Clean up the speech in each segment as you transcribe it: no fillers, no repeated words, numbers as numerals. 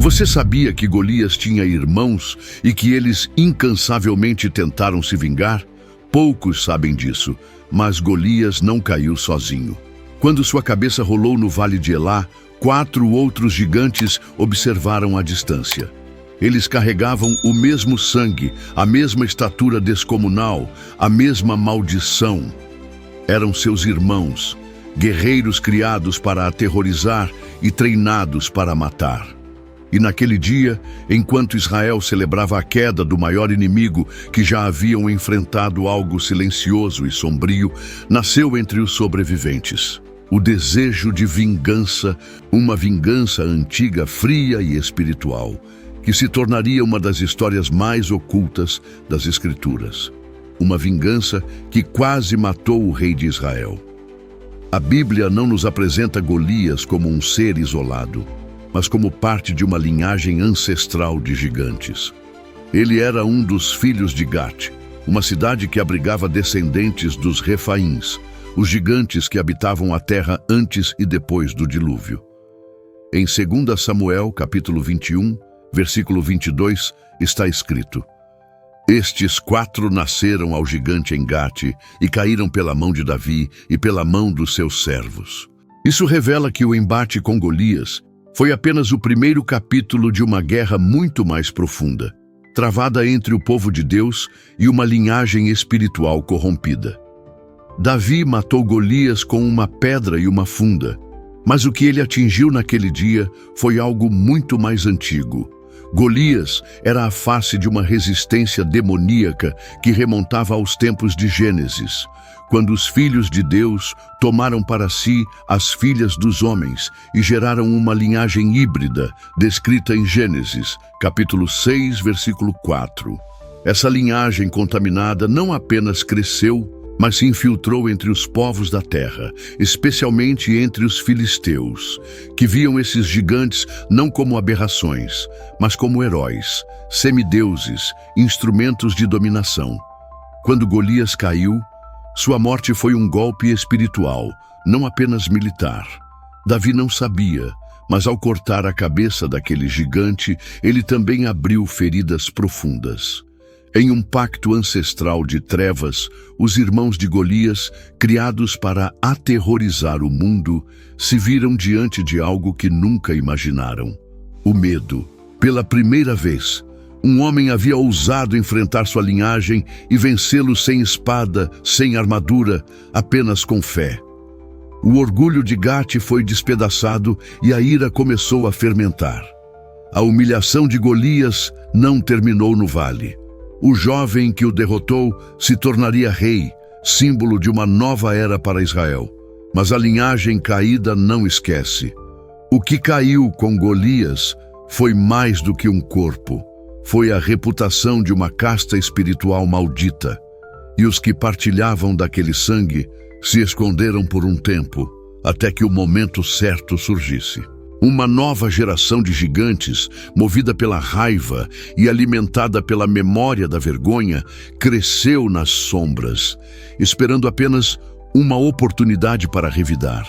Você sabia que Golias tinha irmãos e que eles incansavelmente tentaram se vingar? Poucos sabem disso, mas Golias não caiu sozinho. Quando sua cabeça rolou no vale de Elá, 4 outros gigantes observaram à distância. Eles carregavam o mesmo sangue, a mesma estatura descomunal, a mesma maldição. Eram seus irmãos, guerreiros criados para aterrorizar e treinados para matar. E naquele dia, enquanto Israel celebrava a queda do maior inimigo que já haviam enfrentado algo silencioso e sombrio, nasceu entre os sobreviventes o desejo de vingança, uma vingança antiga, fria e espiritual, que se tornaria uma das histórias mais ocultas das Escrituras. Uma vingança que quase matou o rei de Israel. A Bíblia não nos apresenta Golias como um ser isolado, mas como parte de uma linhagem ancestral de gigantes. Ele era um dos filhos de Gat, uma cidade que abrigava descendentes dos Refaíns, os gigantes que habitavam a terra antes e depois do dilúvio. Em 2 Samuel, capítulo 21, versículo 22, está escrito: Estes 4 nasceram ao gigante em Gat e caíram pela mão de Davi e pela mão dos seus servos. Isso revela que o embate com Golias foi apenas o primeiro capítulo de uma guerra muito mais profunda, travada entre o povo de Deus e uma linhagem espiritual corrompida. Davi matou Golias com uma pedra e uma funda, mas o que ele atingiu naquele dia foi algo muito mais antigo. Golias era a face de uma resistência demoníaca que remontava aos tempos de Gênesis, quando os filhos de Deus tomaram para si as filhas dos homens e geraram uma linhagem híbrida, descrita em Gênesis, capítulo 6, versículo 4. Essa linhagem contaminada não apenas cresceu, mas se infiltrou entre os povos da terra, especialmente entre os filisteus, que viam esses gigantes não como aberrações, mas como heróis, semideuses, instrumentos de dominação. Quando Golias caiu, sua morte foi um golpe espiritual, não apenas militar. Davi não sabia, mas ao cortar a cabeça daquele gigante, ele também abriu feridas profundas. Em um pacto ancestral de trevas, os irmãos de Golias, criados para aterrorizar o mundo, se viram diante de algo que nunca imaginaram: o medo. Pela primeira vez, um homem havia ousado enfrentar sua linhagem e vencê-lo sem espada, sem armadura, apenas com fé. O orgulho de Gat foi despedaçado e a ira começou a fermentar. A humilhação de Golias não terminou no vale. O jovem que o derrotou se tornaria rei, símbolo de uma nova era para Israel. Mas a linhagem caída não esquece. O que caiu com Golias foi mais do que um corpo. Foi a reputação de uma casta espiritual maldita. E os que partilhavam daquele sangue se esconderam por um tempo, até que o momento certo surgisse. Uma nova geração de gigantes, movida pela raiva e alimentada pela memória da vergonha, cresceu nas sombras, esperando apenas uma oportunidade para revidar.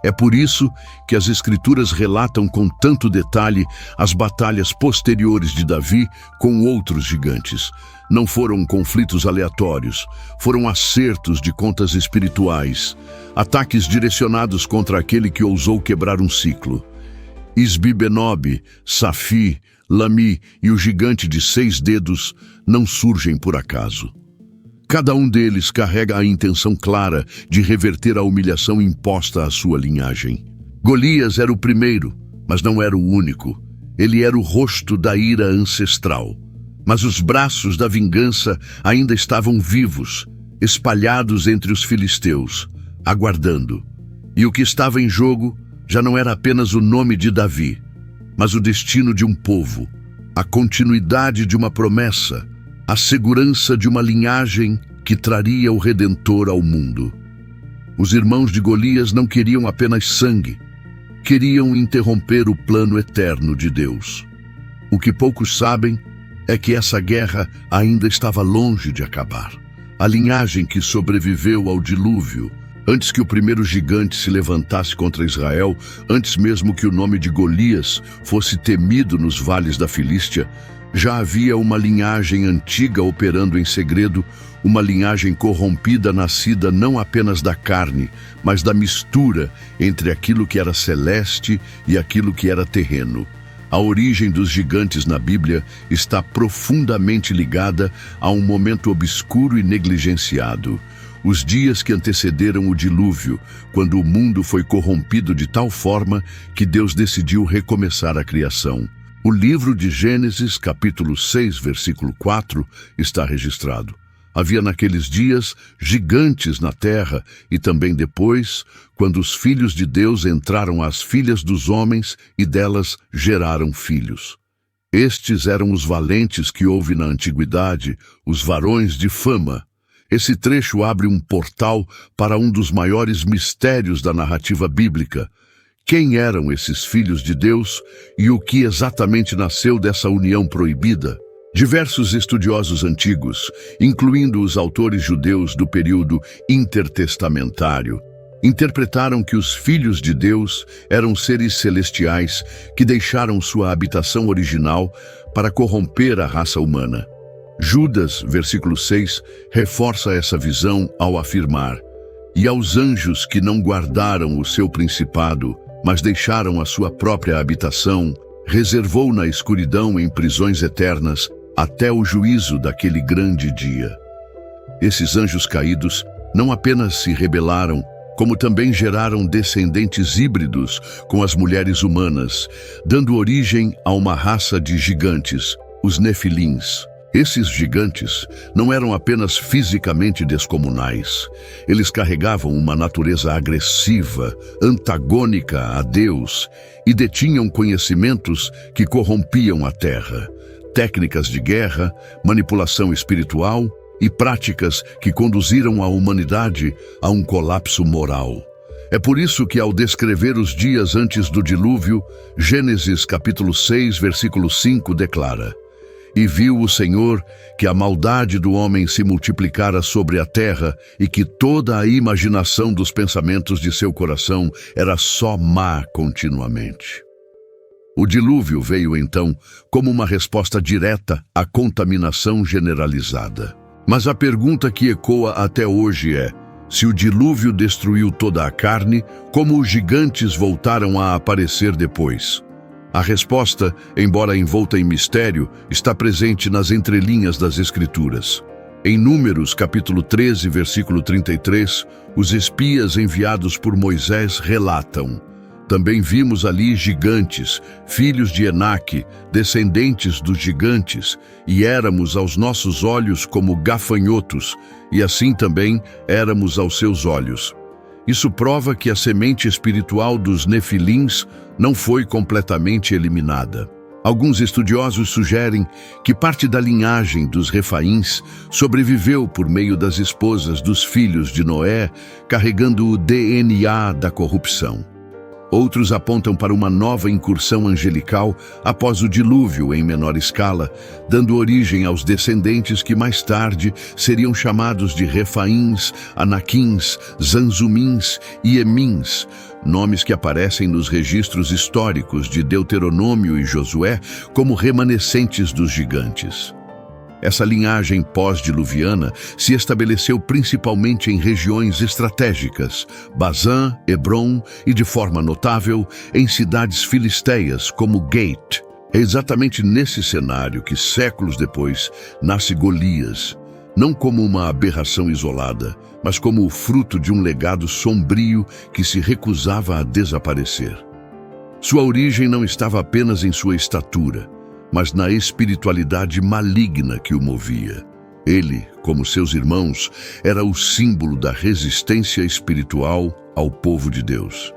É por isso que as Escrituras relatam com tanto detalhe as batalhas posteriores de Davi com outros gigantes. Não foram conflitos aleatórios, foram acertos de contas espirituais, ataques direcionados contra aquele que ousou quebrar um ciclo. Isbi-Benob, Safi, Lami e o gigante de 6 dedos não surgem por acaso. Cada um deles carrega a intenção clara de reverter a humilhação imposta à sua linhagem. Golias era o primeiro, mas não era o único. Ele era o rosto da ira ancestral. Mas os braços da vingança ainda estavam vivos, espalhados entre os filisteus, aguardando. E o que estava em jogo já não era apenas o nome de Davi, mas o destino de um povo, a continuidade de uma promessa, a segurança de uma linhagem que traria o Redentor ao mundo. Os irmãos de Golias não queriam apenas sangue, queriam interromper o plano eterno de Deus. O que poucos sabem é que essa guerra ainda estava longe de acabar. A linhagem que sobreviveu ao dilúvio Antes que o primeiro gigante se levantasse contra Israel, antes mesmo que o nome de Golias fosse temido nos vales da Filístia, já havia uma linhagem antiga operando em segredo, uma linhagem corrompida nascida não apenas da carne, mas da mistura entre aquilo que era celeste e aquilo que era terreno. A origem dos gigantes na Bíblia está profundamente ligada a um momento obscuro e negligenciado. Os dias que antecederam o dilúvio, quando o mundo foi corrompido de tal forma que Deus decidiu recomeçar a criação. O livro de Gênesis, capítulo 6, versículo 4, está registrado. Havia naqueles dias gigantes na terra e também depois, quando os filhos de Deus entraram às filhas dos homens e delas geraram filhos. Estes eram os valentes que houve na antiguidade, os varões de fama. Esse trecho abre um portal para um dos maiores mistérios da narrativa bíblica. Quem eram esses filhos de Deus e o que exatamente nasceu dessa união proibida? Diversos estudiosos antigos, incluindo os autores judeus do período intertestamentário, interpretaram que os filhos de Deus eram seres celestiais que deixaram sua habitação original para corromper a raça humana. Judas, versículo 6, reforça essa visão ao afirmar: "E aos anjos que não guardaram o seu principado, mas deixaram a sua própria habitação, reservou na escuridão em prisões eternas, até o juízo daquele grande dia." Esses anjos caídos não apenas se rebelaram, como também geraram descendentes híbridos com as mulheres humanas, dando origem a uma raça de gigantes, os Nefilins. Esses gigantes não eram apenas fisicamente descomunais. Eles carregavam uma natureza agressiva, antagônica a Deus, e detinham conhecimentos que corrompiam a terra. Técnicas de guerra, manipulação espiritual e práticas que conduziram a humanidade a um colapso moral. É por isso que, ao descrever os dias antes do dilúvio, Gênesis capítulo 6, versículo 5 declara: "E viu o Senhor que a maldade do homem se multiplicara sobre a terra e que toda a imaginação dos pensamentos de seu coração era só má continuamente." O dilúvio veio então como uma resposta direta à contaminação generalizada. Mas a pergunta que ecoa até hoje é: se o dilúvio destruiu toda a carne, como os gigantes voltaram a aparecer depois? A resposta, embora envolta em mistério, está presente nas entrelinhas das Escrituras. Em Números, capítulo 13, versículo 33, os espias enviados por Moisés relatam: "Também vimos ali gigantes, filhos de Enaque, descendentes dos gigantes, e éramos aos nossos olhos como gafanhotos, e assim também éramos aos seus olhos." Isso prova que a semente espiritual dos Nefilins não foi completamente eliminada. Alguns estudiosos sugerem que parte da linhagem dos Refaíns sobreviveu por meio das esposas dos filhos de Noé, carregando o DNA da corrupção. Outros apontam para uma nova incursão angelical após o dilúvio em menor escala, dando origem aos descendentes que mais tarde seriam chamados de Refaíns, Anaquins, Zanzumins e Emins, nomes que aparecem nos registros históricos de Deuteronômio e Josué como remanescentes dos gigantes. Essa linhagem pós-diluviana se estabeleceu principalmente em regiões estratégicas, Bazã, Hebrom e, de forma notável, em cidades filisteias como Gate. É exatamente nesse cenário que, séculos depois, nasce Golias, não como uma aberração isolada, mas como o fruto de um legado sombrio que se recusava a desaparecer. Sua origem não estava apenas em sua estatura, mas na espiritualidade maligna que o movia. Ele, como seus irmãos, era o símbolo da resistência espiritual ao povo de Deus.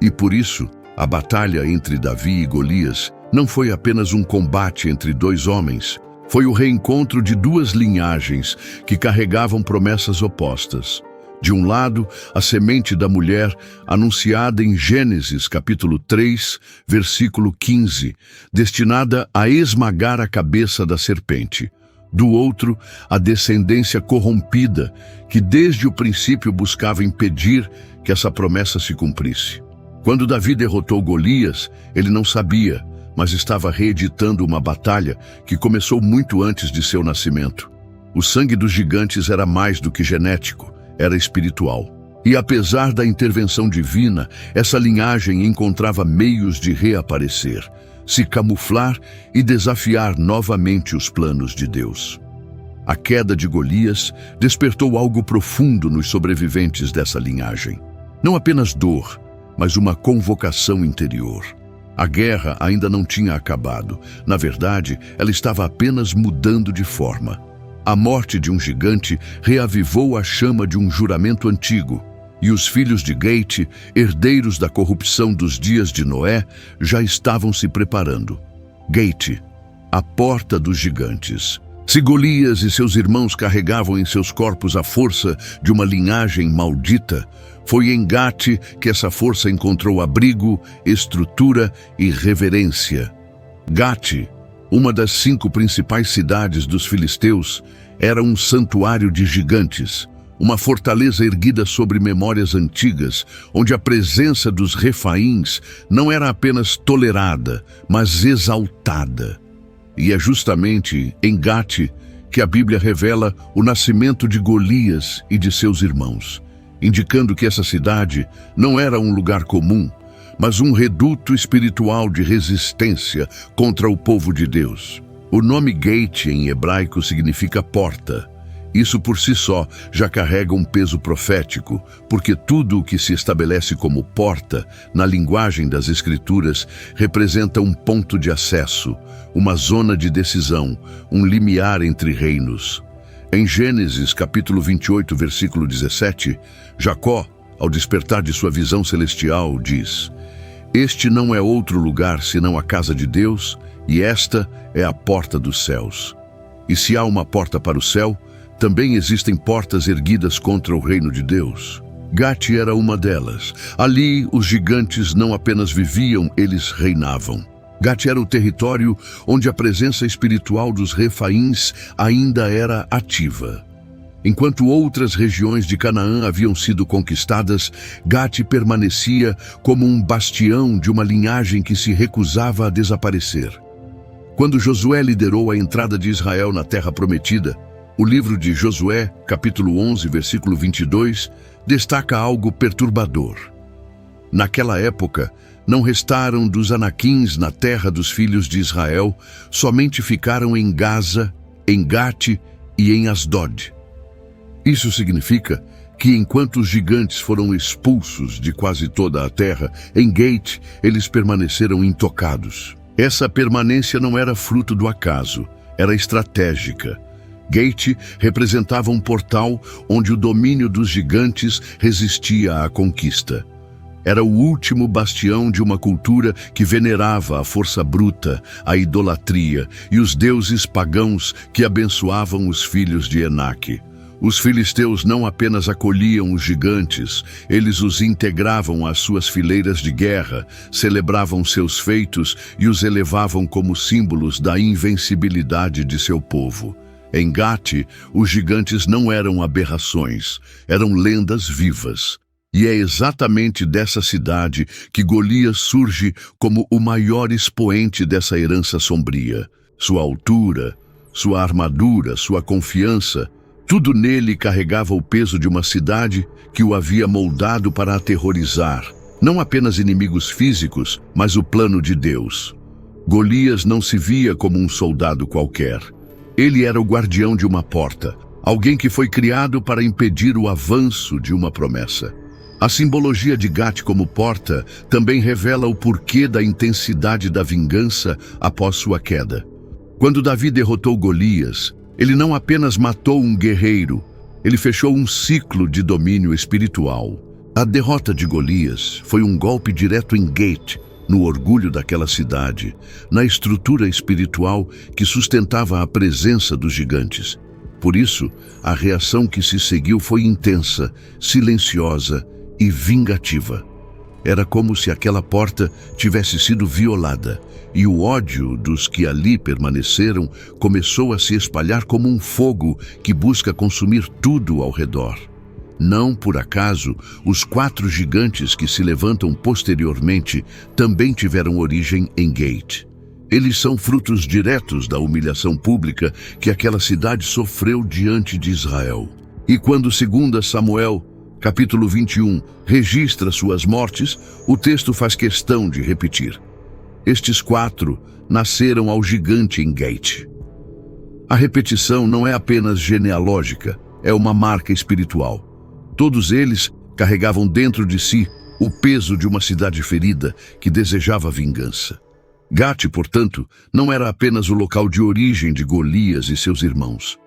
E por isso, a batalha entre Davi e Golias não foi apenas um combate entre dois homens, foi o reencontro de duas linhagens que carregavam promessas opostas. De um lado, a semente da mulher, anunciada em Gênesis capítulo 3, versículo 15, destinada a esmagar a cabeça da serpente. Do outro, a descendência corrompida, que desde o princípio buscava impedir que essa promessa se cumprisse. Quando Davi derrotou Golias, ele não sabia, mas estava reeditando uma batalha que começou muito antes de seu nascimento. O sangue dos gigantes era mais do que genético, era espiritual. E apesar da intervenção divina, essa linhagem encontrava meios de reaparecer, se camuflar e desafiar novamente os planos de Deus. A queda de Golias despertou algo profundo nos sobreviventes dessa linhagem. Não apenas dor, mas uma convocação interior. A guerra ainda não tinha acabado. Na verdade, ela estava apenas mudando de forma. A morte de um gigante reavivou a chama de um juramento antigo, e os filhos de Gate, herdeiros da corrupção dos dias de Noé, já estavam se preparando. Gate, a porta dos gigantes. Se Golias e seus irmãos carregavam em seus corpos a força de uma linhagem maldita, foi em Gate que essa força encontrou abrigo, estrutura e reverência. Gate, uma das 5 principais cidades dos filisteus, era um santuário de gigantes, uma fortaleza erguida sobre memórias antigas, onde a presença dos refaíns não era apenas tolerada, mas exaltada. E é justamente em Gate que a Bíblia revela o nascimento de Golias e de seus irmãos, indicando que essa cidade não era um lugar comum, mas um reduto espiritual de resistência contra o povo de Deus. O nome Gate em hebraico significa porta. Isso por si só já carrega um peso profético, porque tudo o que se estabelece como porta, na linguagem das Escrituras, representa um ponto de acesso, uma zona de decisão, um limiar entre reinos. Em Gênesis, capítulo 28, versículo 17, Jacó, ao despertar de sua visão celestial, diz: "Este não é outro lugar senão a casa de Deus, e esta é a porta dos céus." E se há uma porta para o céu, também existem portas erguidas contra o reino de Deus. Gate era uma delas. Ali, os gigantes não apenas viviam, eles reinavam. Gate era o território onde a presença espiritual dos refaíns ainda era ativa. Enquanto outras regiões de Canaã haviam sido conquistadas, Gate permanecia como um bastião de uma linhagem que se recusava a desaparecer. Quando Josué liderou a entrada de Israel na Terra Prometida, o livro de Josué, capítulo 11, versículo 22, destaca algo perturbador. Naquela época, não restaram dos anaquins na terra dos filhos de Israel, somente ficaram em Gaza, em Gate e em Asdod. Isso significa que enquanto os gigantes foram expulsos de quase toda a terra, em Gate eles permaneceram intocados. Essa permanência não era fruto do acaso, era estratégica. Gate representava um portal onde o domínio dos gigantes resistia à conquista. Era o último bastião de uma cultura que venerava a força bruta, a idolatria e os deuses pagãos que abençoavam os filhos de Enaque. Os filisteus não apenas acolhiam os gigantes, eles os integravam às suas fileiras de guerra, celebravam seus feitos e os elevavam como símbolos da invencibilidade de seu povo. Em Gate, os gigantes não eram aberrações, eram lendas vivas. E é exatamente dessa cidade que Golias surge como o maior expoente dessa herança sombria. Sua altura, sua armadura, sua confiança, tudo nele carregava o peso de uma cidade que o havia moldado para aterrorizar, não apenas inimigos físicos, mas o plano de Deus. Golias não se via como um soldado qualquer. Ele era o guardião de uma porta, alguém que foi criado para impedir o avanço de uma promessa. A simbologia de Gate como porta também revela o porquê da intensidade da vingança após sua queda. Quando Davi derrotou Golias, ele não apenas matou um guerreiro, ele fechou um ciclo de domínio espiritual. A derrota de Golias foi um golpe direto em Gate, no orgulho daquela cidade, na estrutura espiritual que sustentava a presença dos gigantes. Por isso, a reação que se seguiu foi intensa, silenciosa e vingativa. Era como se aquela porta tivesse sido violada, e o ódio dos que ali permaneceram começou a se espalhar como um fogo que busca consumir tudo ao redor. Não por acaso, os 4 gigantes que se levantam posteriormente também tiveram origem em Gate. Eles são frutos diretos da humilhação pública que aquela cidade sofreu diante de Israel. E quando 2 Samuel, capítulo 21, registra suas mortes, o texto faz questão de repetir: estes 4 nasceram ao gigante em Gate. A repetição não é apenas genealógica, é uma marca espiritual. Todos eles carregavam dentro de si o peso de uma cidade ferida que desejava vingança. Gate, portanto, não era apenas o local de origem de Golias e seus irmãos.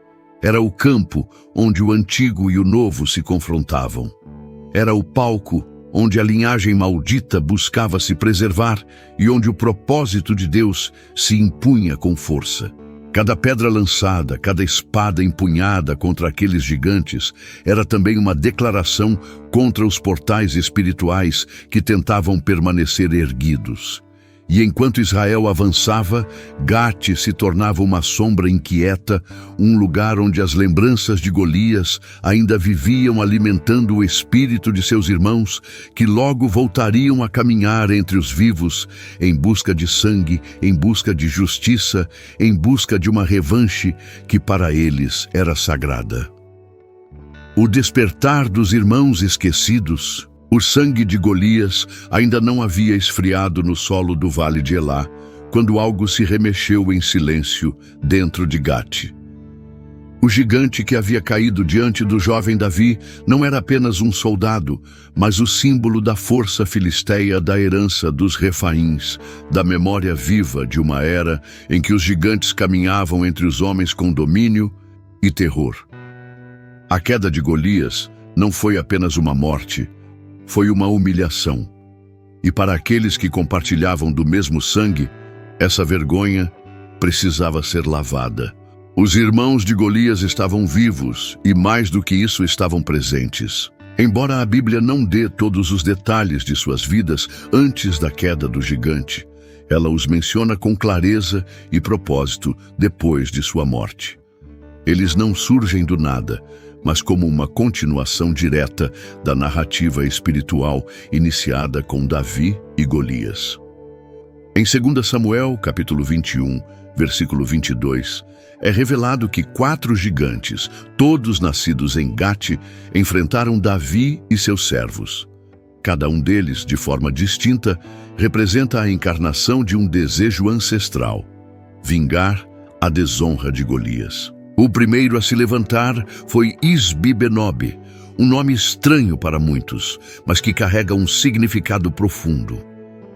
Era o campo onde o antigo e o novo se confrontavam. Era o palco onde a linhagem maldita buscava se preservar e onde o propósito de Deus se impunha com força. Cada pedra lançada, cada espada empunhada contra aqueles gigantes era também uma declaração contra os portais espirituais que tentavam permanecer erguidos. E enquanto Israel avançava, Gate se tornava uma sombra inquieta, um lugar onde as lembranças de Golias ainda viviam alimentando o espírito de seus irmãos, que logo voltariam a caminhar entre os vivos, em busca de sangue, em busca de justiça, em busca de uma revanche que para eles era sagrada. O despertar dos irmãos esquecidos. O sangue de Golias ainda não havia esfriado no solo do vale de Elá, quando algo se remexeu em silêncio dentro de Gate. O gigante que havia caído diante do jovem Davi não era apenas um soldado, mas o símbolo da força filisteia, da herança dos Refaíns, da memória viva de uma era em que os gigantes caminhavam entre os homens com domínio e terror. A queda de Golias não foi apenas uma morte, foi uma humilhação. E para aqueles que compartilhavam do mesmo sangue, essa vergonha precisava ser lavada. Os irmãos de Golias estavam vivos e, mais do que isso, estavam presentes. Embora a Bíblia não dê todos os detalhes de suas vidas antes da queda do gigante, ela os menciona com clareza e propósito depois de sua morte. Eles não surgem do nada, mas como uma continuação direta da narrativa espiritual iniciada com Davi e Golias. Em 2 Samuel, capítulo 21, versículo 22, é revelado que 4 gigantes, todos nascidos em Gate, enfrentaram Davi e seus servos. Cada um deles, de forma distinta, representa a encarnação de um desejo ancestral: vingar a desonra de Golias. O primeiro a se levantar foi Isbi-Benob, um nome estranho para muitos, mas que carrega um significado profundo.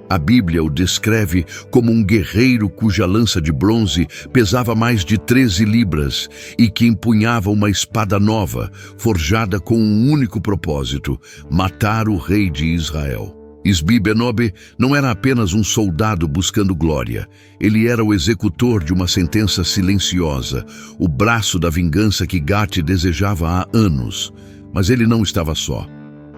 A Bíblia o descreve como um guerreiro cuja lança de bronze pesava mais de 13 libras e que empunhava uma espada nova, forjada com um único propósito: matar o rei de Israel. Isbi-Benob não era apenas um soldado buscando glória. Ele era o executor de uma sentença silenciosa, o braço da vingança que Gate desejava há anos. Mas ele não estava só.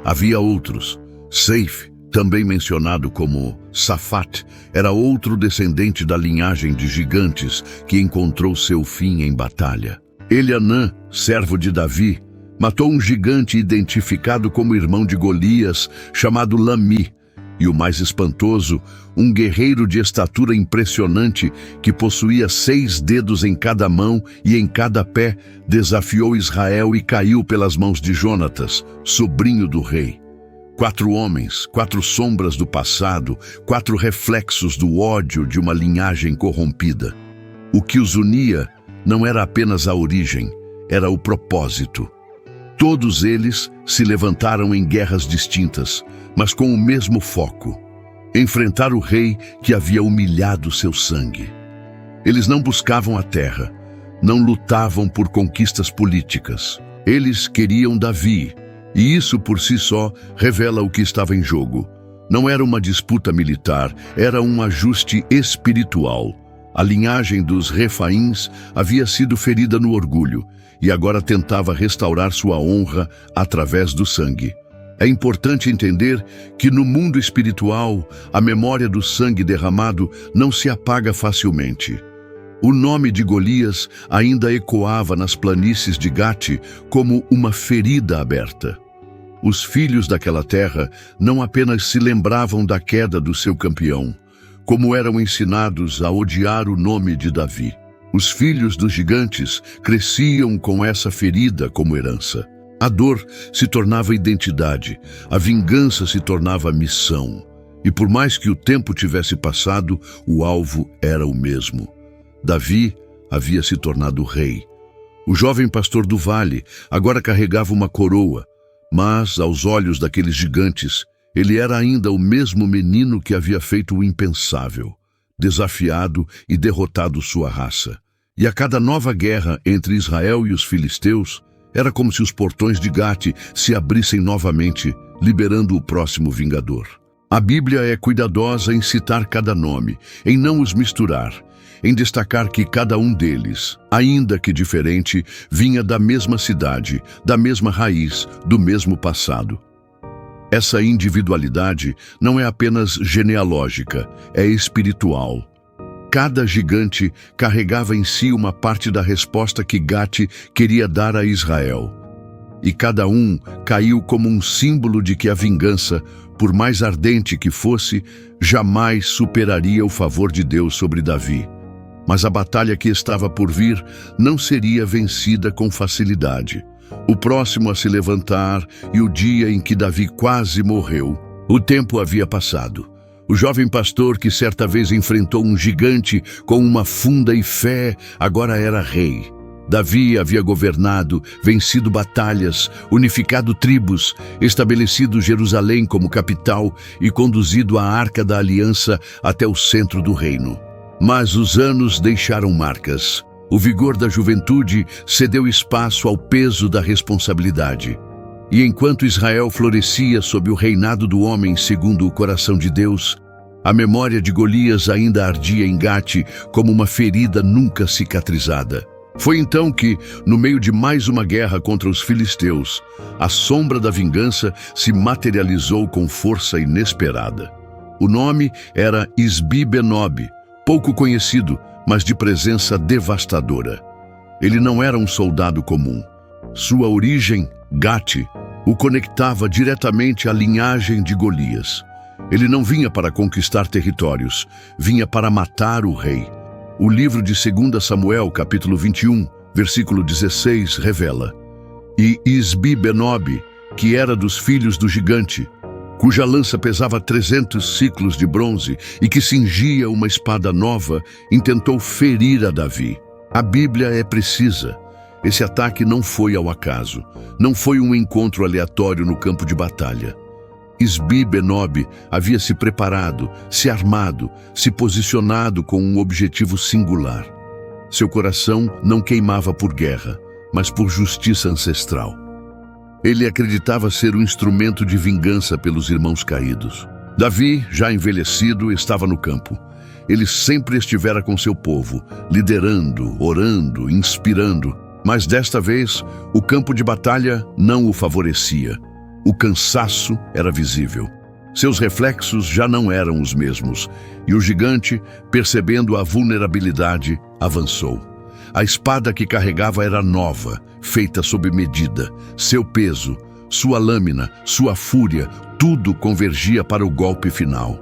Havia outros. Seif, também mencionado como Safat, era outro descendente da linhagem de gigantes que encontrou seu fim em batalha. Elianã, servo de Davi, matou um gigante identificado como irmão de Golias, chamado Lami, e o mais espantoso, um guerreiro de estatura impressionante que possuía 6 dedos em cada mão e em cada pé, desafiou Israel e caiu pelas mãos de Jonatas, sobrinho do rei. 4 homens, 4 sombras do passado, 4 reflexos do ódio de uma linhagem corrompida. O que os unia não era apenas a origem, era o propósito. Todos eles se levantaram em guerras distintas, mas com o mesmo foco: enfrentar o rei que havia humilhado seu sangue. Eles não buscavam a terra, não lutavam por conquistas políticas. Eles queriam Davi, e isso por si só revela o que estava em jogo. Não era uma disputa militar, era um ajuste espiritual. A linhagem dos Refaíns havia sido ferida no orgulho, e agora tentava restaurar sua honra através do sangue. É importante entender que no mundo espiritual, a memória do sangue derramado não se apaga facilmente. O nome de Golias ainda ecoava nas planícies de Gate como uma ferida aberta. Os filhos daquela terra não apenas se lembravam da queda do seu campeão, como eram ensinados a odiar o nome de Davi. Os filhos dos gigantes cresciam com essa ferida como herança. A dor se tornava identidade, a vingança se tornava missão. E por mais que o tempo tivesse passado, o alvo era o mesmo. Davi havia se tornado rei. O jovem pastor do vale agora carregava uma coroa, mas, aos olhos daqueles gigantes, ele era ainda o mesmo menino que havia feito o impensável, desafiado e derrotado sua raça. E a cada nova guerra entre Israel e os filisteus, era como se os portões de Gate se abrissem novamente, liberando o próximo vingador. A Bíblia é cuidadosa em citar cada nome, em não os misturar, em destacar que cada um deles, ainda que diferente, vinha da mesma cidade, da mesma raiz, do mesmo passado. Essa individualidade não é apenas genealógica, é espiritual. Cada gigante carregava em si uma parte da resposta que Gate queria dar a Israel. E cada um caiu como um símbolo de que a vingança, por mais ardente que fosse, jamais superaria o favor de Deus sobre Davi. Mas a batalha que estava por vir não seria vencida com facilidade. O próximo a se levantar e o dia em que Davi quase morreu, o tempo havia passado. O jovem pastor que certa vez enfrentou um gigante com uma funda e fé, agora era rei. Davi havia governado, vencido batalhas, unificado tribos, estabelecido Jerusalém como capital e conduzido a Arca da Aliança até o centro do reino. Mas os anos deixaram marcas. O vigor da juventude cedeu espaço ao peso da responsabilidade. E enquanto Israel florescia sob o reinado do homem segundo o coração de Deus, a memória de Golias ainda ardia em Gate como uma ferida nunca cicatrizada. Foi então que, no meio de mais uma guerra contra os filisteus, a sombra da vingança se materializou com força inesperada. O nome era Isbi-Benob, pouco conhecido, mas de presença devastadora. Ele não era um soldado comum. Sua origem, Gate, o conectava diretamente à linhagem de Golias. Ele não vinha para conquistar territórios, vinha para matar o rei. O livro de 2 Samuel, capítulo 21, versículo 16, revela: E Isbi-Benob, que era dos filhos do gigante, cuja lança pesava 300 siclos de bronze e que cingia uma espada nova, intentou ferir a Davi. A Bíblia é precisa. Esse ataque não foi ao acaso, não foi um encontro aleatório no campo de batalha. Isbi-Benob havia se preparado, se armado, se posicionado com um objetivo singular. Seu coração não queimava por guerra, mas por justiça ancestral. Ele acreditava ser um instrumento de vingança pelos irmãos caídos. Davi, já envelhecido, estava no campo. Ele sempre estivera com seu povo, liderando, orando, inspirando. Mas desta vez, o campo de batalha não o favorecia. O cansaço era visível. Seus reflexos já não eram os mesmos, e o gigante, percebendo a vulnerabilidade, avançou. A espada que carregava era nova, feita sob medida. Seu peso, sua lâmina, sua fúria, tudo convergia para o golpe final.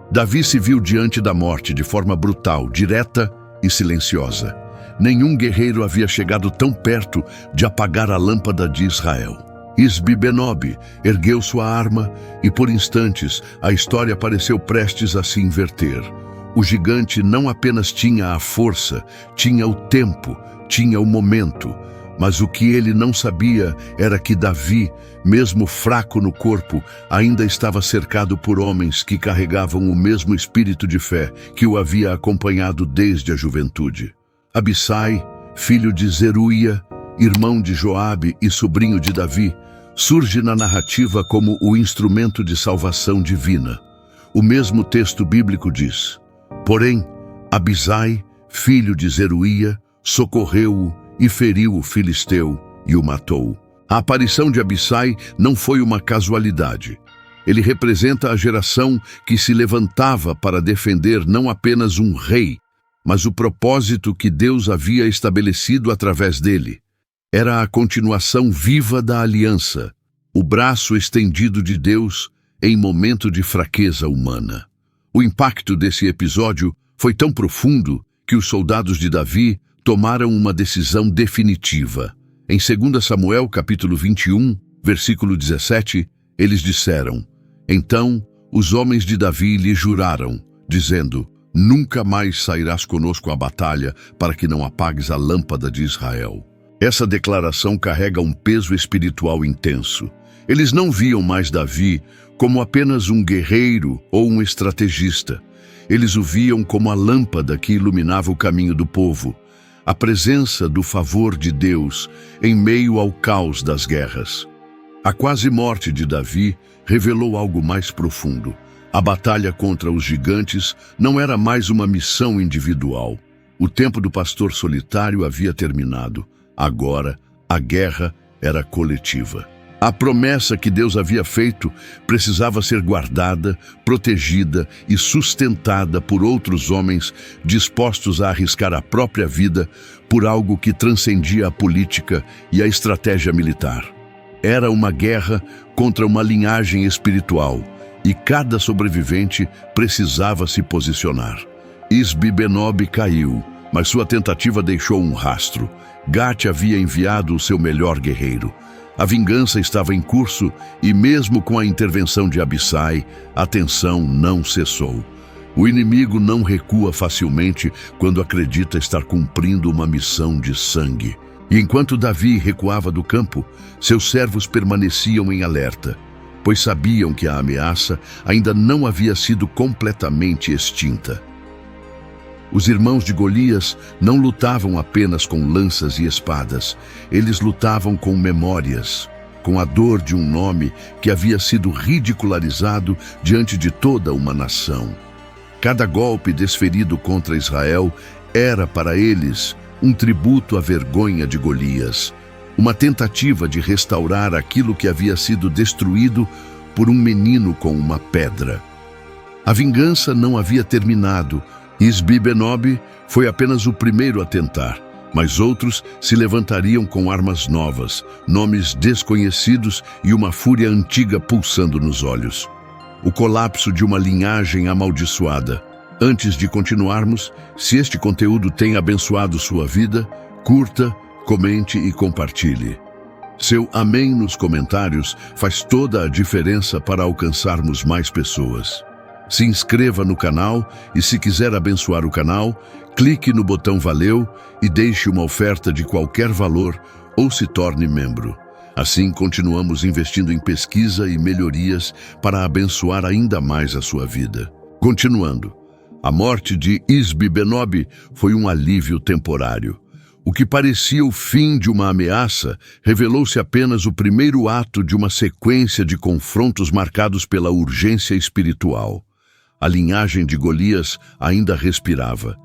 Davi se viu diante da morte de forma brutal, direta e silenciosa. Nenhum guerreiro havia chegado tão perto de apagar a lâmpada de Israel. Isbi-Benob ergueu sua arma e, por instantes, a história pareceu prestes a se inverter. O gigante não apenas tinha a força, tinha o tempo, tinha o momento. Mas o que ele não sabia era que Davi, mesmo fraco no corpo, ainda estava cercado por homens que carregavam o mesmo espírito de fé que o havia acompanhado desde a juventude. Abissai, filho de Zeruia, irmão de Joabe e sobrinho de Davi, surge na narrativa como o instrumento de salvação divina. O mesmo texto bíblico diz: porém, Abissai, filho de Zeruia, socorreu-o e feriu o filisteu e o matou. A aparição de Abissai não foi uma casualidade. Ele representa a geração que se levantava para defender não apenas um rei, mas o propósito que Deus havia estabelecido através dele. Era a continuação viva da aliança, o braço estendido de Deus em momento de fraqueza humana. O impacto desse episódio foi tão profundo que os soldados de Davi tomaram uma decisão definitiva. Em 2 Samuel, capítulo 21, versículo 17, eles disseram: Então os homens de Davi lhe juraram, dizendo: Nunca mais sairás conosco à batalha, para que não apagues a lâmpada de Israel. Essa declaração carrega um peso espiritual intenso. Eles não viam mais Davi como apenas um guerreiro ou um estrategista. Eles o viam como a lâmpada que iluminava o caminho do povo, a presença do favor de Deus em meio ao caos das guerras. A quase morte de Davi revelou algo mais profundo. A batalha contra os gigantes não era mais uma missão individual. O tempo do pastor solitário havia terminado. Agora, a guerra era coletiva. A promessa que Deus havia feito precisava ser guardada, protegida e sustentada por outros homens dispostos a arriscar a própria vida por algo que transcendia a política e a estratégia militar. Era uma guerra contra uma linhagem espiritual e cada sobrevivente precisava se posicionar. Isbi-Benob caiu, mas sua tentativa deixou um rastro. Gate havia enviado o seu melhor guerreiro. A vingança estava em curso e, mesmo com a intervenção de Abissai, a tensão não cessou. O inimigo não recua facilmente quando acredita estar cumprindo uma missão de sangue. E enquanto Davi recuava do campo, seus servos permaneciam em alerta, pois sabiam que a ameaça ainda não havia sido completamente extinta. Os irmãos de Golias não lutavam apenas com lanças e espadas. Eles lutavam com memórias, com a dor de um nome que havia sido ridicularizado diante de toda uma nação. Cada golpe desferido contra Israel era para eles um tributo à vergonha de Golias, uma tentativa de restaurar aquilo que havia sido destruído por um menino com uma pedra. A vingança não havia terminado. Isbi-Benob foi apenas o primeiro a tentar, mas outros se levantariam com armas novas, nomes desconhecidos e uma fúria antiga pulsando nos olhos. O colapso de uma linhagem amaldiçoada. Antes de continuarmos, se este conteúdo tem abençoado sua vida, curta, comente e compartilhe. Seu amém nos comentários faz toda a diferença para alcançarmos mais pessoas. Se inscreva no canal e, se quiser abençoar o canal, clique no botão Valeu e deixe uma oferta de qualquer valor ou se torne membro. Assim, continuamos investindo em pesquisa e melhorias para abençoar ainda mais a sua vida. Continuando, a morte de Isbi-Benob foi um alívio temporário. O que parecia o fim de uma ameaça revelou-se apenas o primeiro ato de uma sequência de confrontos marcados pela urgência espiritual. A linhagem de Golias ainda respirava.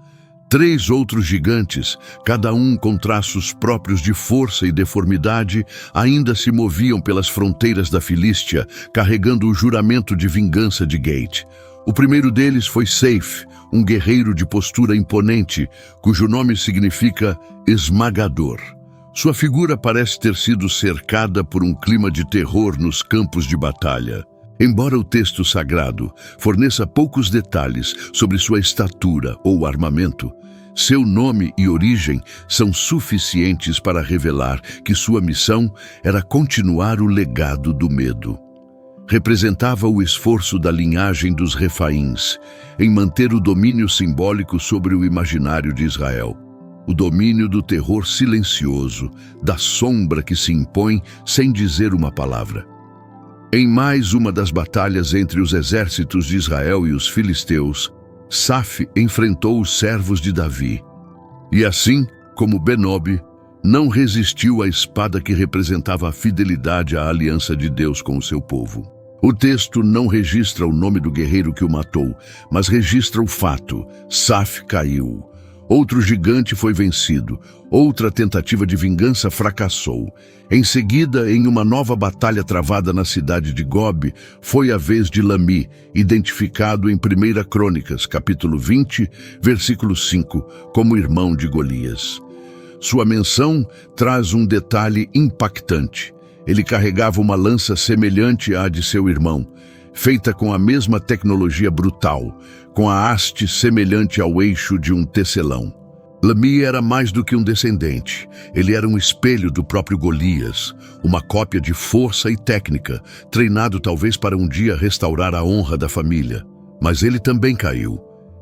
3 outros gigantes, cada um com traços próprios de força e deformidade, ainda se moviam pelas fronteiras da Filístia, carregando o juramento de vingança de Gate. O primeiro deles foi Seif, um guerreiro de postura imponente, cujo nome significa esmagador. Sua figura parece ter sido cercada por um clima de terror nos campos de batalha. Embora o texto sagrado forneça poucos detalhes sobre sua estatura ou armamento, seu nome e origem são suficientes para revelar que sua missão era continuar o legado do medo. Representava o esforço da linhagem dos Refaíns em manter o domínio simbólico sobre o imaginário de Israel. O domínio do terror silencioso, da sombra que se impõe sem dizer uma palavra. Em mais uma das batalhas entre os exércitos de Israel e os filisteus, Saf enfrentou os servos de Davi. E assim, como Benob, não resistiu à espada que representava a fidelidade à aliança de Deus com o seu povo. O texto não registra o nome do guerreiro que o matou, mas registra o fato: Saf caiu. Outro gigante foi vencido. Outra tentativa de vingança fracassou. Em seguida, em uma nova batalha travada na cidade de Gob, foi a vez de Lami, identificado em 1 Crônicas, capítulo 20, versículo 5, como irmão de Golias. Sua menção traz um detalhe impactante. Ele carregava uma lança semelhante à de seu irmão, feita com a mesma tecnologia brutal, com a haste semelhante ao eixo de um tecelão. Lami era mais do que um descendente. Ele era um espelho do próprio Golias, uma cópia de força e técnica, treinado talvez para um dia restaurar a honra da família. Mas ele também caiu.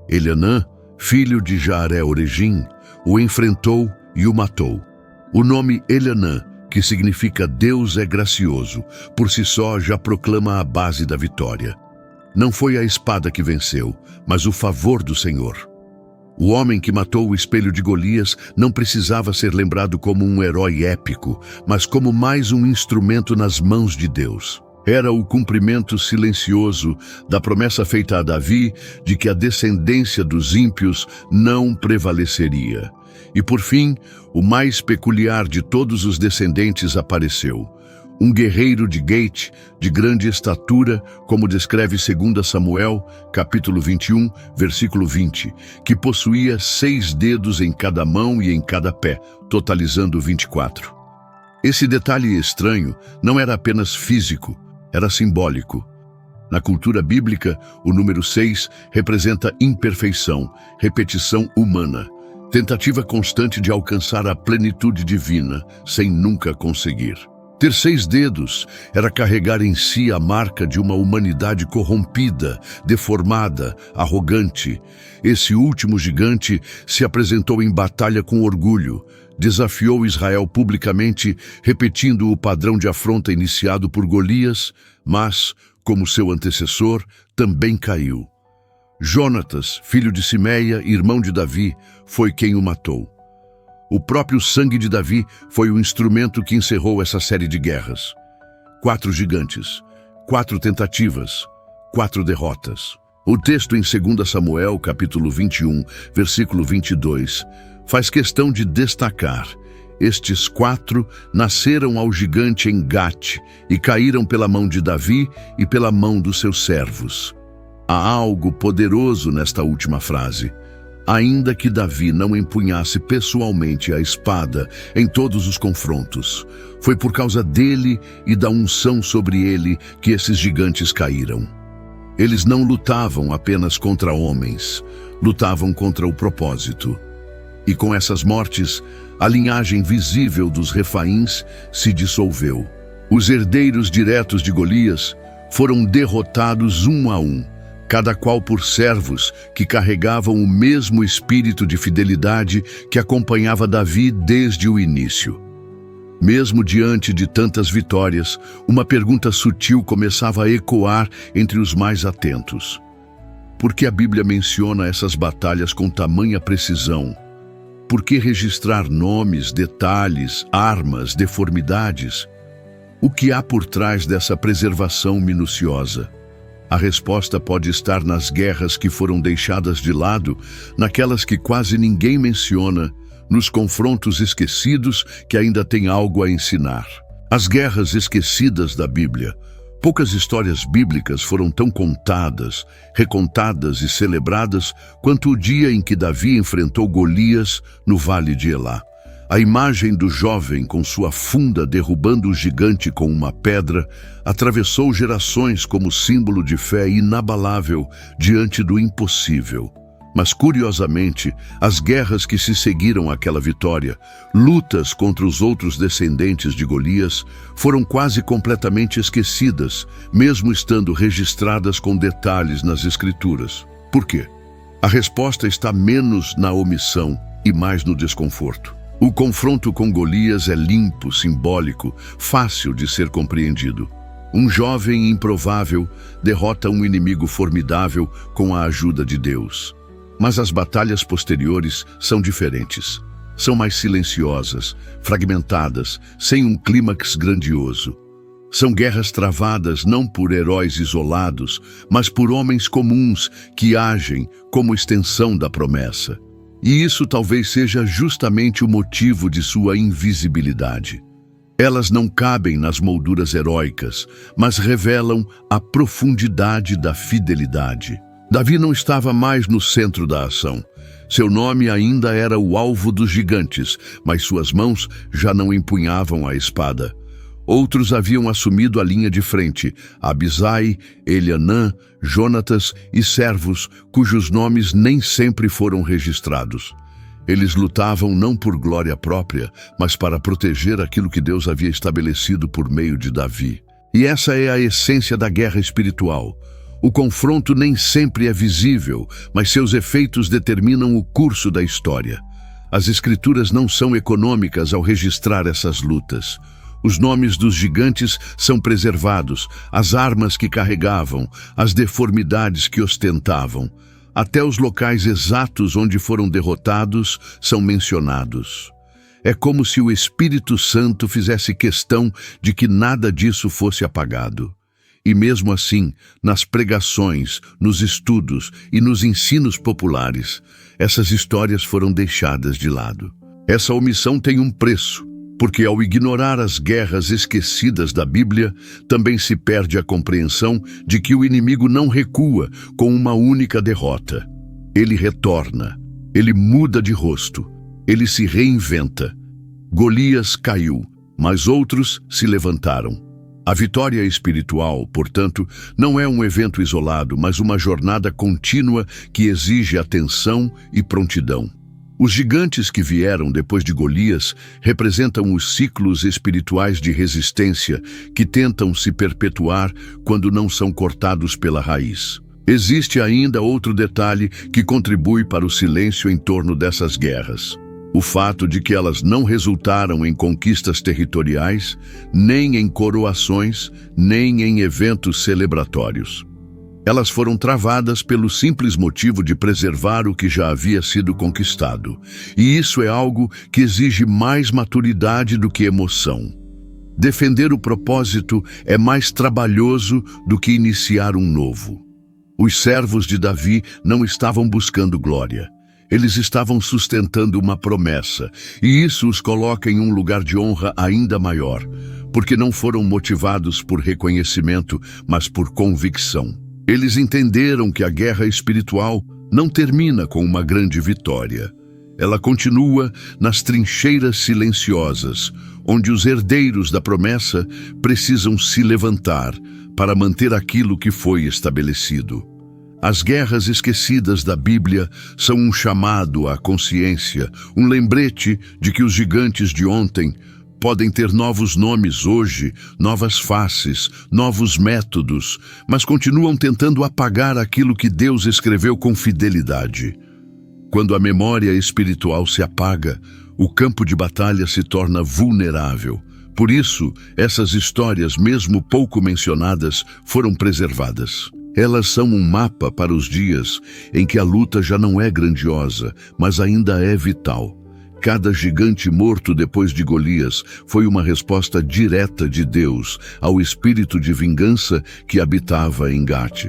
Elianã, filho de Jaare-Oregim, o enfrentou e o matou. O nome Elianã, que significa Deus é gracioso, por si só já proclama a base da vitória. Não foi a espada que venceu, mas o favor do Senhor. O homem que matou o espelho de Golias não precisava ser lembrado como um herói épico, mas como mais um instrumento nas mãos de Deus. Era o cumprimento silencioso da promessa feita a Davi de que a descendência dos ímpios não prevaleceria. E por fim, o mais peculiar de todos os descendentes apareceu. Um guerreiro de Gate, de grande estatura, como descreve 2 Samuel, capítulo 21, versículo 20, que possuía 6 dedos em cada mão e em cada pé, totalizando 24. Esse detalhe estranho não era apenas físico, era simbólico. Na cultura bíblica, o número 6 representa imperfeição, repetição humana, tentativa constante de alcançar a plenitude divina, sem nunca conseguir. Ter 6 dedos era carregar em si a marca de uma humanidade corrompida, deformada, arrogante. Esse último gigante se apresentou em batalha com orgulho, desafiou Israel publicamente, repetindo o padrão de afronta iniciado por Golias, mas, como seu antecessor, também caiu. Jonatas, filho de Simeia, irmão de Davi, foi quem o matou. O próprio sangue de Davi foi o instrumento que encerrou essa série de guerras. 4 gigantes, 4 tentativas, 4 derrotas. O texto em 2 Samuel, capítulo 21, versículo 22, faz questão de destacar: estes 4 nasceram ao gigante em Gate e caíram pela mão de Davi e pela mão dos seus servos. Há algo poderoso nesta última frase. Ainda que Davi não empunhasse pessoalmente a espada em todos os confrontos, foi por causa dele e da unção sobre ele que esses gigantes caíram. Eles não lutavam apenas contra homens, lutavam contra o propósito. E com essas mortes, a linhagem visível dos Refaíns se dissolveu. Os herdeiros diretos de Golias foram derrotados um a um, cada qual por servos que carregavam o mesmo espírito de fidelidade que acompanhava Davi desde o início. Mesmo diante de tantas vitórias, uma pergunta sutil começava a ecoar entre os mais atentos. Por que a Bíblia menciona essas batalhas com tamanha precisão? Por que registrar nomes, detalhes, armas, deformidades? O que há por trás dessa preservação minuciosa? A resposta pode estar nas guerras que foram deixadas de lado, naquelas que quase ninguém menciona, nos confrontos esquecidos que ainda têm algo a ensinar. As guerras esquecidas da Bíblia. Poucas histórias bíblicas foram tão contadas, recontadas e celebradas quanto o dia em que Davi enfrentou Golias no Vale de Elá. A imagem do jovem com sua funda derrubando o gigante com uma pedra atravessou gerações como símbolo de fé inabalável diante do impossível. Mas, curiosamente, as guerras que se seguiram àquela vitória, lutas contra os outros descendentes de Golias, foram quase completamente esquecidas, mesmo estando registradas com detalhes nas Escrituras. Por quê? A resposta está menos na omissão e mais no desconforto. O confronto com Golias é limpo, simbólico, fácil de ser compreendido. Um jovem improvável derrota um inimigo formidável com a ajuda de Deus. Mas as batalhas posteriores são diferentes. São mais silenciosas, fragmentadas, sem um clímax grandioso. São guerras travadas não por heróis isolados, mas por homens comuns que agem como extensão da promessa. E isso talvez seja justamente o motivo de sua invisibilidade. Elas não cabem nas molduras heróicas, mas revelam a profundidade da fidelidade. Davi não estava mais no centro da ação. Seu nome ainda era o alvo dos gigantes, mas suas mãos já não empunhavam a espada. Outros haviam assumido a linha de frente: Abisai, Elianã, Jonatas e servos, cujos nomes nem sempre foram registrados. Eles lutavam não por glória própria, mas para proteger aquilo que Deus havia estabelecido por meio de Davi. E essa é a essência da guerra espiritual. O confronto nem sempre é visível, mas seus efeitos determinam o curso da história. As Escrituras não são econômicas ao registrar essas lutas. Os nomes dos gigantes são preservados, as armas que carregavam, as deformidades que ostentavam. Até os locais exatos onde foram derrotados são mencionados. É como se o Espírito Santo fizesse questão de que nada disso fosse apagado. E mesmo assim, nas pregações, nos estudos e nos ensinos populares, essas histórias foram deixadas de lado. Essa omissão tem um preço, porque ao ignorar as guerras esquecidas da Bíblia, também se perde a compreensão de que o inimigo não recua com uma única derrota. Ele retorna, ele muda de rosto, ele se reinventa. Golias caiu, mas outros se levantaram. A vitória espiritual, portanto, não é um evento isolado, mas uma jornada contínua que exige atenção e prontidão. Os gigantes que vieram depois de Golias representam os ciclos espirituais de resistência que tentam se perpetuar quando não são cortados pela raiz. Existe ainda outro detalhe que contribui para o silêncio em torno dessas guerras: o fato de que elas não resultaram em conquistas territoriais, nem em coroações, nem em eventos celebratórios. Elas foram travadas pelo simples motivo de preservar o que já havia sido conquistado. E isso é algo que exige mais maturidade do que emoção. Defender o propósito é mais trabalhoso do que iniciar um novo. Os servos de Davi não estavam buscando glória. Eles estavam sustentando uma promessa, e isso os coloca em um lugar de honra ainda maior, porque não foram motivados por reconhecimento, mas por convicção. Eles entenderam que a guerra espiritual não termina com uma grande vitória. Ela continua nas trincheiras silenciosas, onde os herdeiros da promessa precisam se levantar para manter aquilo que foi estabelecido. As guerras esquecidas da Bíblia são um chamado à consciência, um lembrete de que os gigantes de ontem podem ter novos nomes hoje, novas faces, novos métodos, mas continuam tentando apagar aquilo que Deus escreveu com fidelidade. Quando a memória espiritual se apaga, o campo de batalha se torna vulnerável. Por isso, essas histórias, mesmo pouco mencionadas, foram preservadas. Elas são um mapa para os dias em que a luta já não é grandiosa, mas ainda é vital. Cada gigante morto depois de Golias foi uma resposta direta de Deus ao espírito de vingança que habitava em Gate.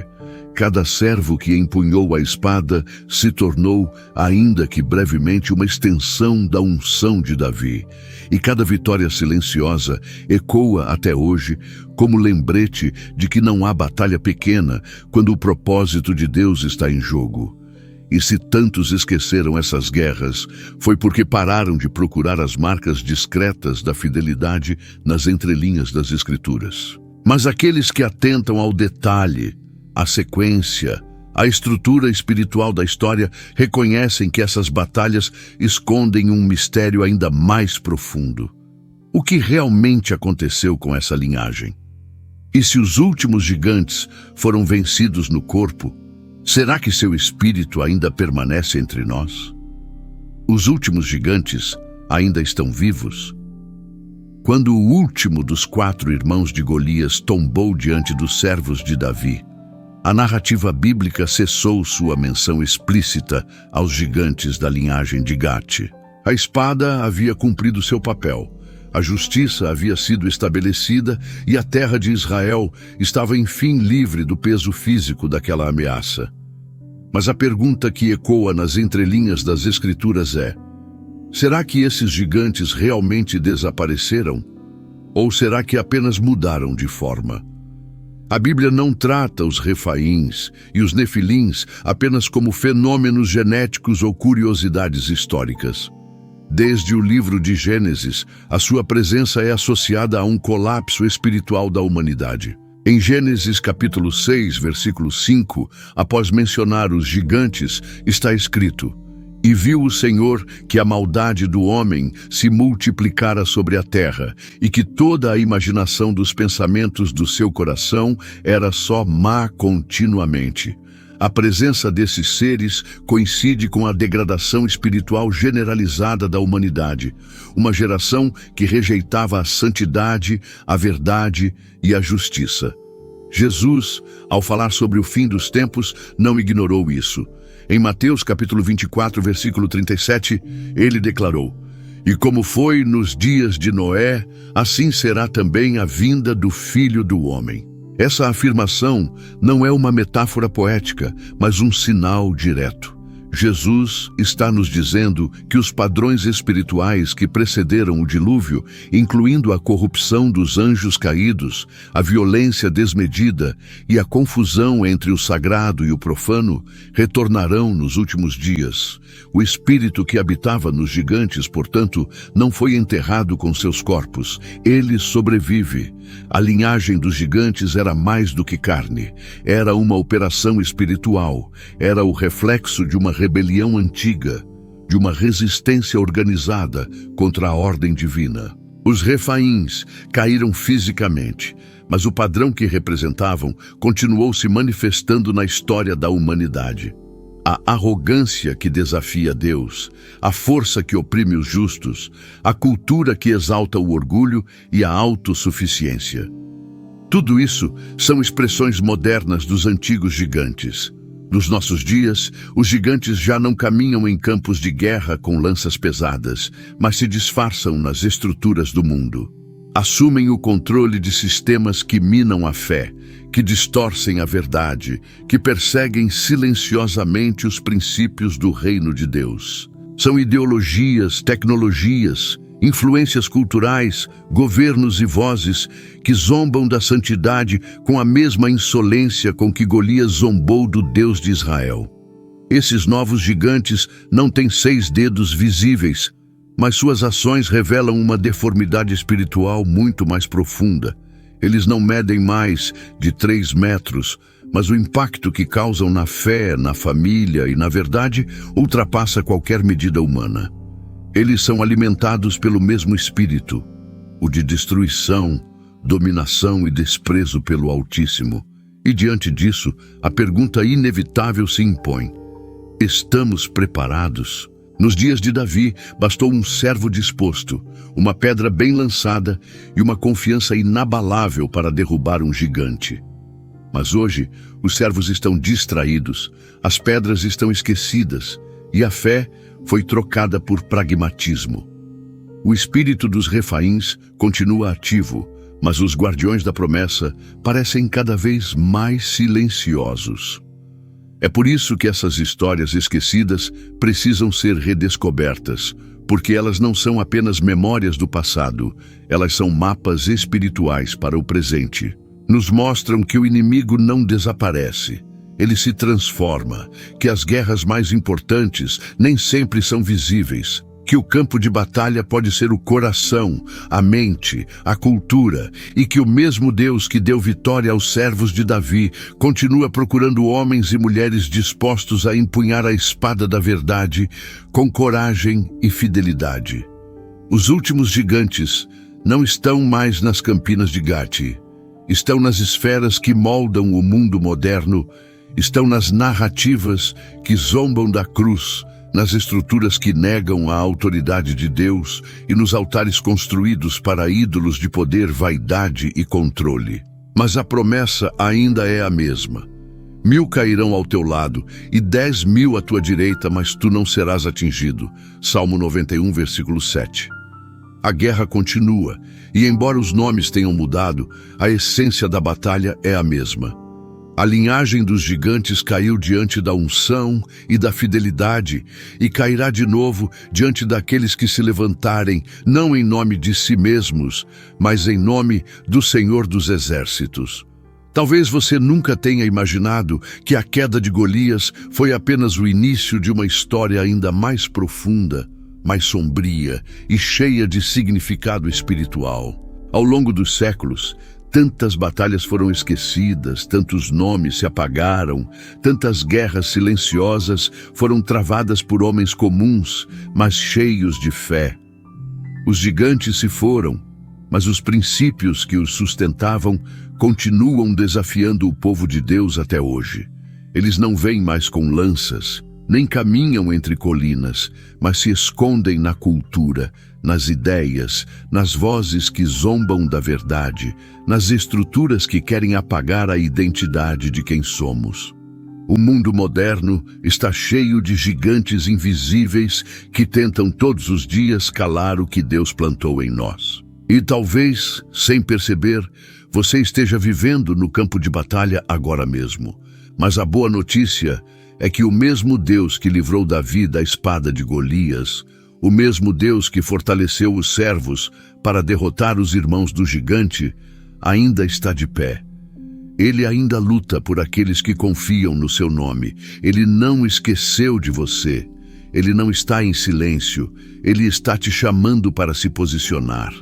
Cada servo que empunhou a espada se tornou, ainda que brevemente, uma extensão da unção de Davi. E cada vitória silenciosa ecoa até hoje como lembrete de que não há batalha pequena quando o propósito de Deus está em jogo. E se tantos esqueceram essas guerras, foi porque pararam de procurar as marcas discretas da fidelidade nas entrelinhas das Escrituras. Mas aqueles que atentam ao detalhe, à sequência, à estrutura espiritual da história, reconhecem que essas batalhas escondem um mistério ainda mais profundo. O que realmente aconteceu com essa linhagem? E se os últimos gigantes foram vencidos no corpo, será que seu espírito ainda permanece entre nós? Os últimos gigantes ainda estão vivos? Quando o último dos 4 irmãos de Golias tombou diante dos servos de Davi, a narrativa bíblica cessou sua menção explícita aos gigantes da linhagem de Gate. A espada havia cumprido seu papel, a justiça havia sido estabelecida e a terra de Israel estava enfim livre do peso físico daquela ameaça. Mas a pergunta que ecoa nas entrelinhas das Escrituras é: será que esses gigantes realmente desapareceram? Ou será que apenas mudaram de forma? A Bíblia não trata os Refaíns e os Nefilins apenas como fenômenos genéticos ou curiosidades históricas. Desde o livro de Gênesis, a sua presença é associada a um colapso espiritual da humanidade. Em Gênesis capítulo 6, versículo 5, após mencionar os gigantes, está escrito: "E viu o Senhor que a maldade do homem se multiplicara sobre a terra, e que toda a imaginação dos pensamentos do seu coração era só má continuamente." A presença desses seres coincide com a degradação espiritual generalizada da humanidade, uma geração que rejeitava a santidade, a verdade e a justiça. Jesus, ao falar sobre o fim dos tempos, não ignorou isso. Em Mateus capítulo 24, versículo 37, ele declarou: "E como foi nos dias de Noé, assim será também a vinda do Filho do Homem." Essa afirmação não é uma metáfora poética, mas um sinal direto. Jesus está nos dizendo que os padrões espirituais que precederam o dilúvio, incluindo a corrupção dos anjos caídos, a violência desmedida e a confusão entre o sagrado e o profano, retornarão nos últimos dias. O espírito que habitava nos gigantes, portanto, não foi enterrado com seus corpos. Ele sobrevive. A linhagem dos gigantes era mais do que carne. Era uma operação espiritual. Era o reflexo de uma rebelião antiga, de uma resistência organizada contra a ordem divina. Os Refaíns caíram fisicamente, mas o padrão que representavam continuou se manifestando na história da humanidade. A arrogância que desafia Deus, a força que oprime os justos, a cultura que exalta o orgulho e a autossuficiência. Tudo isso são expressões modernas dos antigos gigantes. Nos nossos dias, os gigantes já não caminham em campos de guerra com lanças pesadas, mas se disfarçam nas estruturas do mundo. Assumem o controle de sistemas que minam a fé, que distorcem a verdade, que perseguem silenciosamente os princípios do reino de Deus. São ideologias, tecnologias, influências culturais, governos e vozes que zombam da santidade com a mesma insolência com que Golias zombou do Deus de Israel. Esses novos gigantes não têm 6 dedos visíveis, mas suas ações revelam uma deformidade espiritual muito mais profunda. Eles não medem mais de 3 metros, mas o impacto que causam na fé, na família e na verdade ultrapassa qualquer medida humana. Eles são alimentados pelo mesmo espírito, o de destruição, dominação e desprezo pelo Altíssimo. E diante disso, a pergunta inevitável se impõe: estamos preparados? Nos dias de Davi, bastou um servo disposto, uma pedra bem lançada e uma confiança inabalável para derrubar um gigante. Mas hoje, os servos estão distraídos, as pedras estão esquecidas e a fé foi trocada por pragmatismo. O espírito dos Refaíns continua ativo, mas os guardiões da promessa parecem cada vez mais silenciosos. É por isso que essas histórias esquecidas precisam ser redescobertas, porque elas não são apenas memórias do passado, elas são mapas espirituais para o presente. Nos mostram que o inimigo não desaparece, ele se transforma, que as guerras mais importantes nem sempre são visíveis, que o campo de batalha pode ser o coração, a mente, a cultura, e que o mesmo Deus que deu vitória aos servos de Davi continua procurando homens e mulheres dispostos a empunhar a espada da verdade com coragem e fidelidade. Os últimos gigantes não estão mais nas campinas de Gati, estão nas esferas que moldam o mundo moderno, estão nas narrativas que zombam da cruz, nas estruturas que negam a autoridade de Deus e nos altares construídos para ídolos de poder, vaidade e controle. Mas a promessa ainda é a mesma. 1000 cairão ao teu lado e 10.000 à tua direita, mas tu não serás atingido. Salmo 91, versículo 7. A guerra continua, e embora os nomes tenham mudado, a essência da batalha é a mesma. A linhagem dos gigantes caiu diante da unção e da fidelidade e cairá de novo diante daqueles que se levantarem, não em nome de si mesmos, mas em nome do Senhor dos Exércitos. Talvez você nunca tenha imaginado que a queda de Golias foi apenas o início de uma história ainda mais profunda, mais sombria e cheia de significado espiritual. Ao longo dos séculos, tantas batalhas foram esquecidas, tantos nomes se apagaram, tantas guerras silenciosas foram travadas por homens comuns, mas cheios de fé. Os gigantes se foram, mas os princípios que os sustentavam continuam desafiando o povo de Deus até hoje. Eles não vêm mais com lanças, nem caminham entre colinas, mas se escondem na cultura, nas ideias, nas vozes que zombam da verdade, nas estruturas que querem apagar a identidade de quem somos. O mundo moderno está cheio de gigantes invisíveis que tentam todos os dias calar o que Deus plantou em nós. E talvez, sem perceber, você esteja vivendo no campo de batalha agora mesmo. Mas a boa notícia é que o mesmo Deus que livrou Davi da espada de Golias, o mesmo Deus que fortaleceu os servos para derrotar os irmãos do gigante, ainda está de pé. Ele ainda luta por aqueles que confiam no seu nome. Ele não esqueceu de você. Ele não está em silêncio. Ele está te chamando para se posicionar.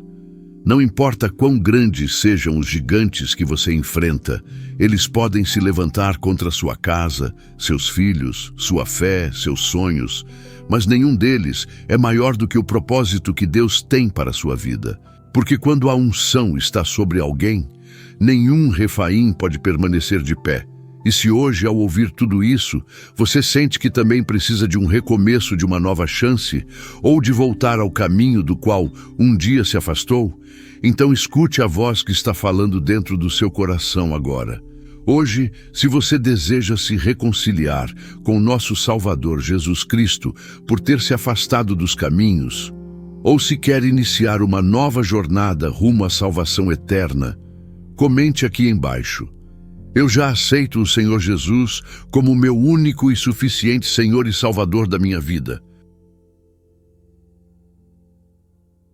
Não importa quão grandes sejam os gigantes que você enfrenta, eles podem se levantar contra sua casa, seus filhos, sua fé, seus sonhos, mas nenhum deles é maior do que o propósito que Deus tem para a sua vida. Porque quando a unção está sobre alguém, nenhum refaim pode permanecer de pé. E se hoje, ao ouvir tudo isso, você sente que também precisa de um recomeço, de uma nova chance, ou de voltar ao caminho do qual um dia se afastou, então escute a voz que está falando dentro do seu coração agora. Hoje, se você deseja se reconciliar com nosso Salvador Jesus Cristo por ter se afastado dos caminhos, ou se quer iniciar uma nova jornada rumo à salvação eterna, comente aqui embaixo: eu já aceito o Senhor Jesus como o meu único e suficiente Senhor e Salvador da minha vida.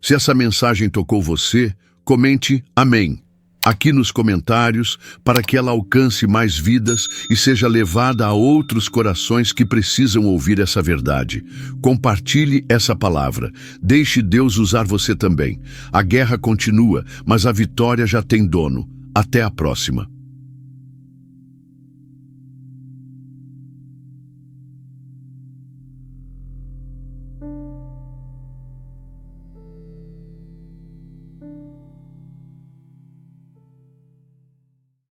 Se essa mensagem tocou você, comente Amém aqui nos comentários para que ela alcance mais vidas e seja levada a outros corações que precisam ouvir essa verdade. Compartilhe essa palavra. Deixe Deus usar você também. A guerra continua, mas a vitória já tem dono. Até a próxima.